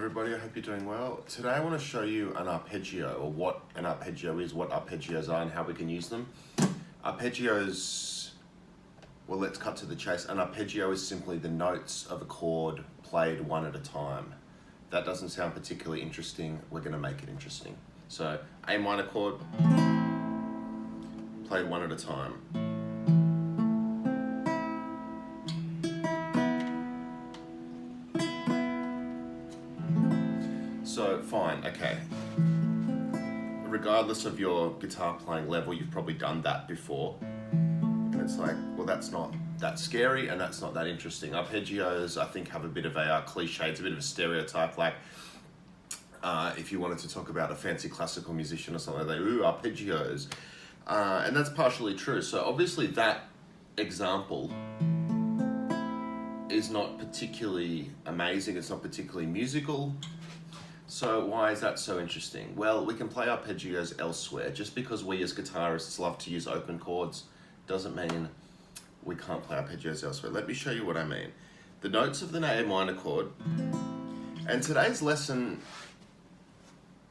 everybody, I hope you're doing well. Today I want to show you an arpeggio, or what an arpeggio is, what arpeggios are and how we can use them. Arpeggios, well, let's cut to the chase. An arpeggio is simply the notes of a chord played one at a time. That doesn't sound particularly interesting. We're going to make it interesting. So A minor chord, played one at a time. So fine, okay. Regardless of your guitar playing level, you've probably done that before. And it's like, well, that's not that scary and that's not that interesting. Arpeggios, I think, have a bit of a cliche, it's a bit of a stereotype. Like, if you wanted to talk about a fancy classical musician or something, like that, ooh, arpeggios. And that's partially true. So obviously that example is not particularly amazing, it's not particularly musical. So why is that so interesting? Well, we can play arpeggios elsewhere. Just because we as guitarists love to use open chords doesn't mean we can't play arpeggios elsewhere. Let me show you what I mean. The notes of the A minor chord, and today's lesson,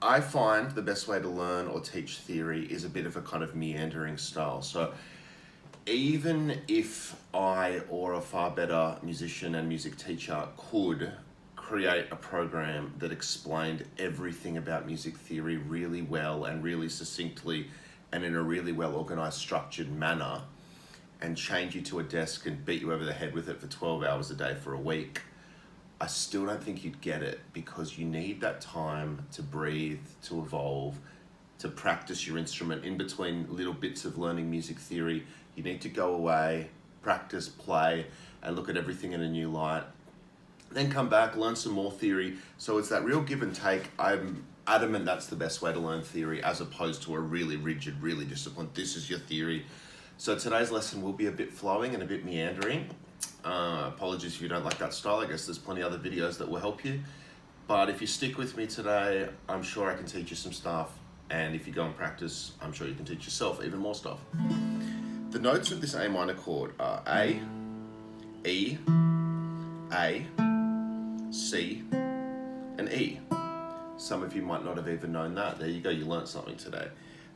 I find the best way to learn or teach theory is a bit of a kind of meandering style. So even if I or a far better musician and music teacher could create a program that explained everything about music theory really well and really succinctly and in a really well organized, structured manner, and change you to a desk and beat you over the head with it for 12 hours a day for a week, I still don't think you'd get it, because you need that time to breathe, to evolve, to practice your instrument. In between little bits of learning music theory, you need to go away, practice, play, and look at everything in a new light. Then come back, learn some more theory. So it's that real give and take. I'm adamant that's the best way to learn theory, as opposed to a really rigid, really disciplined, this is your theory. So today's lesson will be a bit flowing and a bit meandering. Apologies if you don't like that style. I guess there's plenty of other videos that will help you. But if you stick with me today, I'm sure I can teach you some stuff. And if you go and practice, I'm sure you can teach yourself even more stuff. The notes of this A minor chord are A, E, A, C, and E. Some of you might not have even known that. There you go, you learned something today.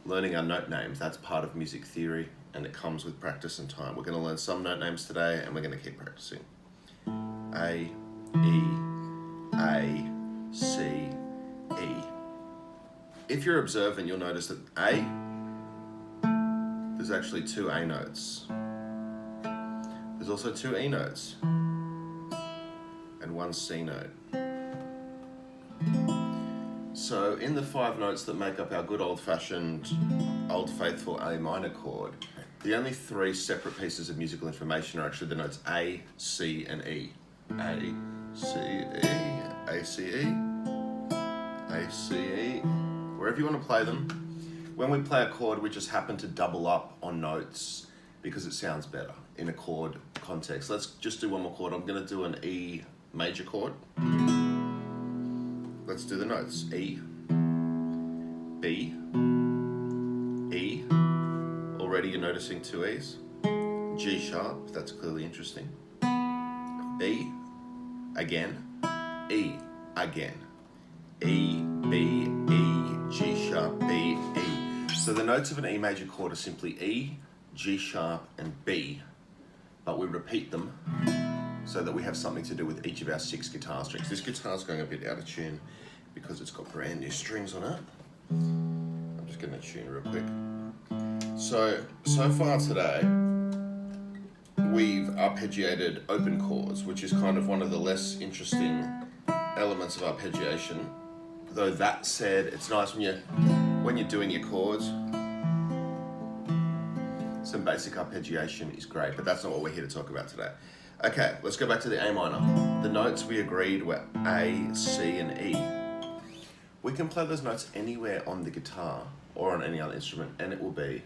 Learning our note names, that's part of music theory, and it comes with practice and time. We're going to learn some note names today, and we're going to keep practicing. A, E, A, C, E. If you're observant, you'll notice that A, there's actually two A notes. There's also two E notes and one C note. So in the 5 notes that make up our good old-fashioned, old faithful A minor chord, the only 3 separate pieces of musical information are actually the notes A, C, and E. A, C, E, A, C, E, A, C, E. Wherever you want to play them. When we play a chord, we just happen to double up on notes because it sounds better in a chord context. Let's just do one more chord. I'm going to do an E major chord. Let's do the notes. E, B, E. Already you're noticing 2 E's. G sharp, that's clearly interesting. B, again. E, again. E, B, E, G sharp, B, E. So the notes of an E major chord are simply E, G sharp, and B, but we repeat them so that we have something to do with each of our 6 guitar strings. This guitar's going a bit out of tune because it's got brand new strings on it. I'm just going to tune real quick. So far today, we've arpeggiated open chords, which is kind of one of the less interesting elements of arpeggiation. Though that said, it's nice when you're doing your chords. Some basic arpeggiation is great, but that's not what we're here to talk about today. Okay, let's go back to the A minor. The notes we agreed were A, C, and E. We can play those notes anywhere on the guitar or on any other instrument, and it will be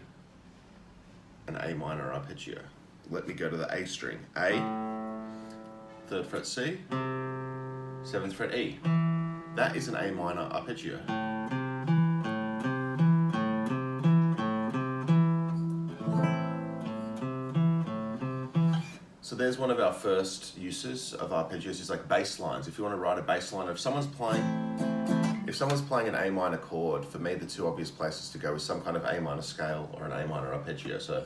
an A minor arpeggio. Let me go to the A string. A, 3rd fret C, 7th fret E. That is an A minor arpeggio. So there's one of our first uses of arpeggios is like bass lines. If you want to write a bass line, if someone's playing an A minor chord, for me the two obvious places to go is some kind of A minor scale or an A minor arpeggio. So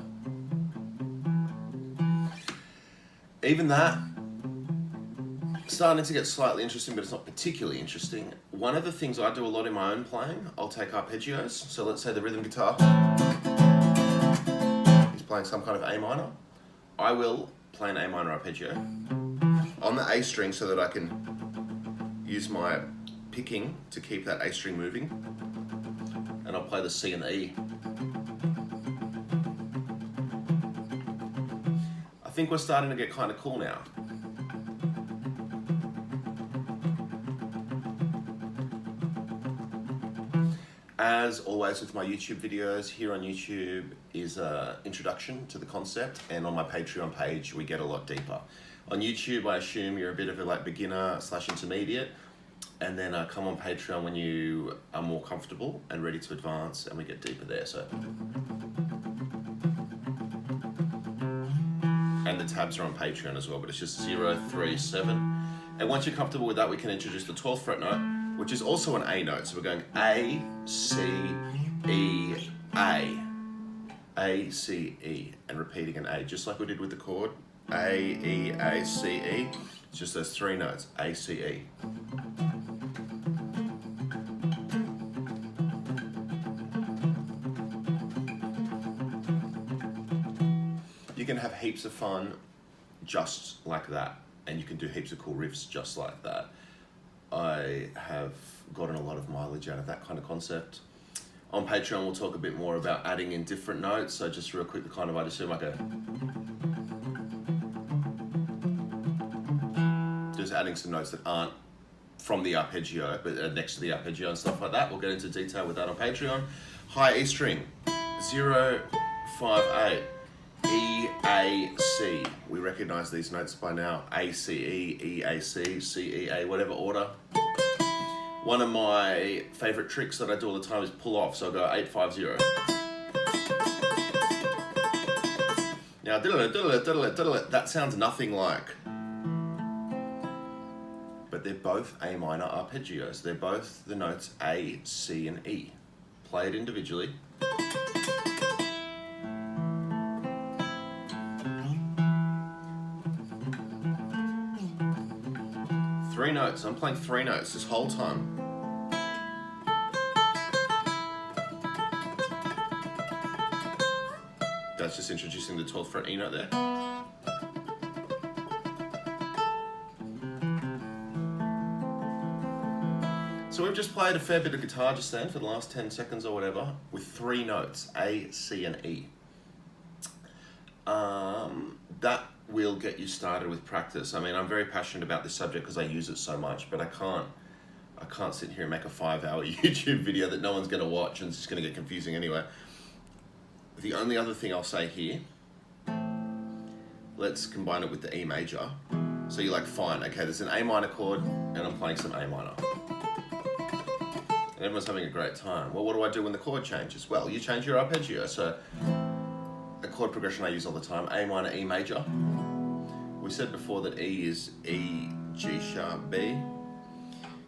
even that, starting to get slightly interesting, but it's not particularly interesting. One of the things I do a lot in my own playing, I'll take arpeggios. So let's say the rhythm guitar is playing some kind of A minor. I will play an A minor arpeggio on the A string so that I can use my picking to keep that A string moving. And I'll play the C and the E. I think we're starting to get kind of cool now. As always with my YouTube videos, here on YouTube is an introduction to the concept, and on my Patreon page we get a lot deeper. On YouTube I assume you're a bit of a like beginner / intermediate, and then come on Patreon when you are more comfortable and ready to advance, and we get deeper there. So, and the tabs are on Patreon as well, but it's just 037. And once you're comfortable with that, we can introduce the 12th fret note, which is also an A note. So we're going A, C, E, A. A, C, E, and repeating an A, just like we did with the chord. A, E, A, C, E. It's just those three notes, A, C, E. You can have heaps of fun just like that, and you can do heaps of cool riffs just like that. I have gotten a lot of mileage out of that kind of concept. On Patreon, we'll talk a bit more about adding in different notes. So just real quick, the kind of I just do like just adding some notes that aren't from the arpeggio, but are next to the arpeggio and stuff like that. We'll get into detail with that on Patreon. High E string, 058. E, A, C. We recognize these notes by now. A, C, E, E, A, C, C, E, A, whatever order. One of my favorite tricks that I do all the time is pull off. So I'll go 850. Now, that sounds nothing like. But they're both A minor arpeggios. They're both the notes A, C, and E. Play it individually. Three notes. I'm playing three notes this whole time. That's just introducing the 12th fret E note there. So we've just played a fair bit of guitar just then for the last 10 seconds or whatever with three notes, A, C, and E. That will get you started with practice. I mean, I'm very passionate about this subject because I use it so much, but I can't sit here and make a 5-hour YouTube video that no one's going to watch and it's just going to get confusing anyway. The only other thing I'll say here, let's combine it with the E major. So you're like, fine, okay, there's an A minor chord and I'm playing some A minor. And everyone's having a great time. Well, what do I do when the chord changes? Well, you change your arpeggio. So a chord progression I use all the time, A minor, E major. We said before that E is E, G sharp, B.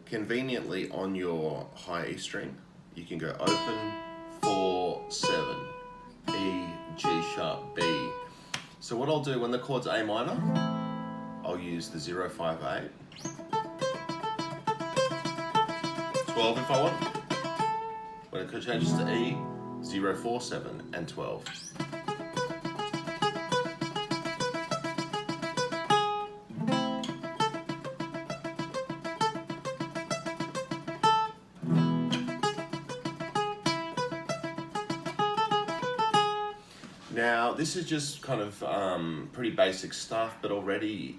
Conveniently on your high E string, you can go open, 4, 7, E, G sharp, B. So what I'll do when the chord's A minor, I'll use the 058. 12 if I want. When it changes to E, 047 and 12. Now, this is just kind of pretty basic stuff, but already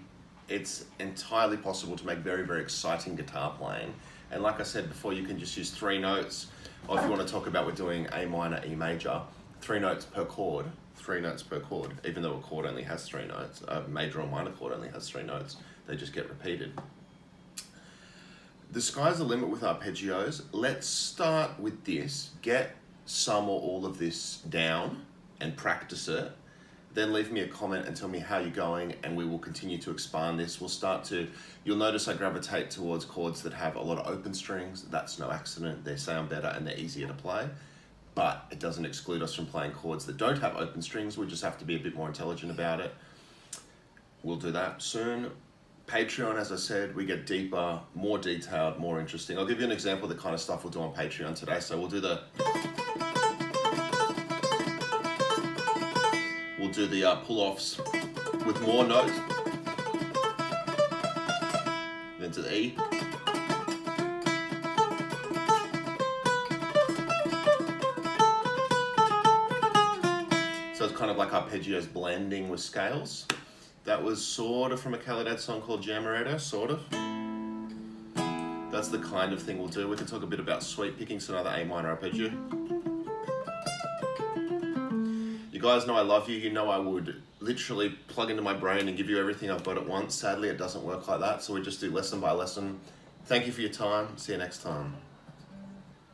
it's entirely possible to make very, very exciting guitar playing. And like I said before, you can just use three notes, or if you want to talk about we're doing A minor, E major, 3 notes per chord, 3 notes per chord, even though a chord only has 3 notes, a major or minor chord only has 3 notes, they just get repeated. The sky's the limit with arpeggios. Let's start with this, get some or all of this down and practice it. then leave me a comment and tell me how you're going, and we will continue to expand this. You'll notice I gravitate towards chords that have a lot of open strings. That's no accident. They sound better and they're easier to play, but it doesn't exclude us from playing chords that don't have open strings. We just have to be a bit more intelligent about it. We'll do that soon. Patreon, as I said, we get deeper, more detailed, more interesting. I'll give you an example of the kind of stuff we'll do on Patreon today. So we'll do the pull-offs with more notes. Then to the E. So it's kind of like arpeggios blending with scales. That was sort of from a Caladad song called Jammeretto, sort of. That's the kind of thing we'll do. We can talk a bit about sweep picking, so another A minor arpeggio. You guys know I love you. You know I would literally plug into my brain and give you everything I've got at once. Sadly, it doesn't work like that, so we just do lesson by lesson. Thank you for your time. See you next time.